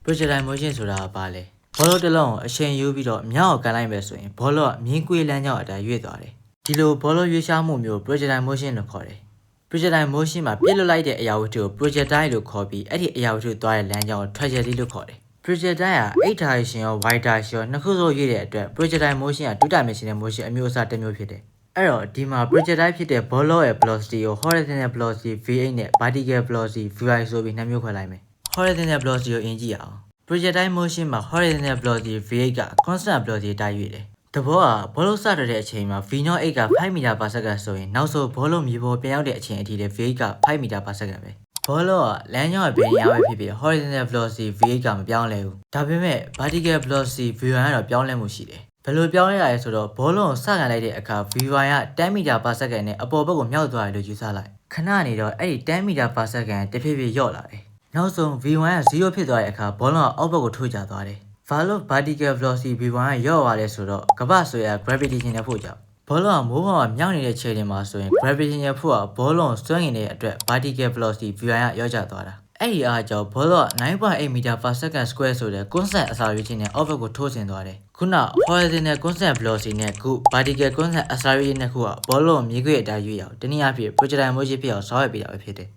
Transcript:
projectile motion ဆိုတာကဘာလဲဘောလုံးတစ်လုံးကိုအချိန်ယူပြီးတော့မြောက်ကိုကန်လိုက်မယ်ဆိုရင်ဘောလုံးကမြင်းကွေးလမ်းကြောင်းအတိုင်းရွေ့သွားတယ်ဒီလိုဘောလုံးရွေ့ရှားမှုမျိုး projectile motion လို့ခေါ်တယ် projectile motion မှာပြစ်လွတ်လိုက်တဲ့အရာဝတ္ထုကို projectile လို့ခေါ်ပြီးအဲ့ဒီအရာဝတ္ထုသွားတဲ့လမ်းကြောင်းကို trajectory လို့ခေါ်တယ် projectile က x direction ရော y direction ရောနှစ်ခုစလုံးရွေ့တဲ့အတွက် projectile motion က 2 dimensional motion အမျိုးအစားတစ်မျိုးဖြစ်တယ်အဲ့တော့ဒီမှာ projectile ဖြစ်တဲ့ဘောလုံးရဲ့ velocity ကို horizontal velocity v8 နဲ့ vertical velocity vy ဆိုပြီးနှစ်မျိုးခွဲလိုက်မယ် horizontal velocity ကိုအင်ကြည့်အောင် projectile motion မှာ horizontal velocity v8 က constant velocity တိုင်းရွေ့တယ်တဘောကဘောလုံးစထွက်တဲ့အချိန်မှာ v0 က 5 meter per second ဆိုရင်နောက်ဆုံးဘောလုံးမြေပေါ်ပြန်ရောက်တဲ့အချိန်အထိလည်း v8 က 5 meter per second ပဲဘောလုံးကလမ်းကြောင်းရဲ့ဘယ်နေရာပဲဖြစ်ဖြစ် horizontal velocity v8 ကမပြောင်းလဲဘူးဒါပေမဲ့ vertical velocity v1 ကတော့ပြောင်းလဲမှုရှိတယ်ဘယ်လိုပြောင်းလဲရလဲဆိုတော့ဘောလုံးကိုစကန်လိုက်တဲ့အခါ v1 က10 meter per second နဲ့အပေါ်ဘက်ကိုမြောက်သွားတယ်လို့ယူဆလိုက်ခဏနေတော့အဲ့ဒီ10 meter per second တဖြည်းဖြည်းလျော့လာတယ်နောက်ဆုံး v1 က0ဖြစ်သွားတဲ့အခါဘောလုံးကအောက်ဘက်ကိုထိုးကျသွားတယ်ဘာလို့ vertical velocity v1 ကလျော့သွားလဲဆိုတော့ကမ္ဘာဆွဲရ gravitational force ကြောင့်ဘောလုံးကမိုးပေါ်မှာမြောက်နေတဲ့ခြေတင်မှာဆိုရင် gravitational force ကဘောလုံးကိုဆွဲငင်နေတဲ့အတွက် vertical velocity v1 ကလျော့ကျသွားတာအဲ့ဒီအားကြောင့်ဘောလုံးက 9.8 meter per second square ဆိုတဲ့ constant အစာရွေးခြင်းနဲ့အောက်ဘက်ကိုထိုးဆင်းသွားတယ်ခုန horizontal constant velocity နဲ့ခု vertical constant အစာရွေးခြင်းနဲ့ခုကဘောလုံးကိုမြေခွေအတိုင်းရွေ့အောင်တနည်းအားဖြင့် projectile motion ဖြစ်အောင်ဆောင်ရွက်ပေးတာပဲဖြစ်တယ်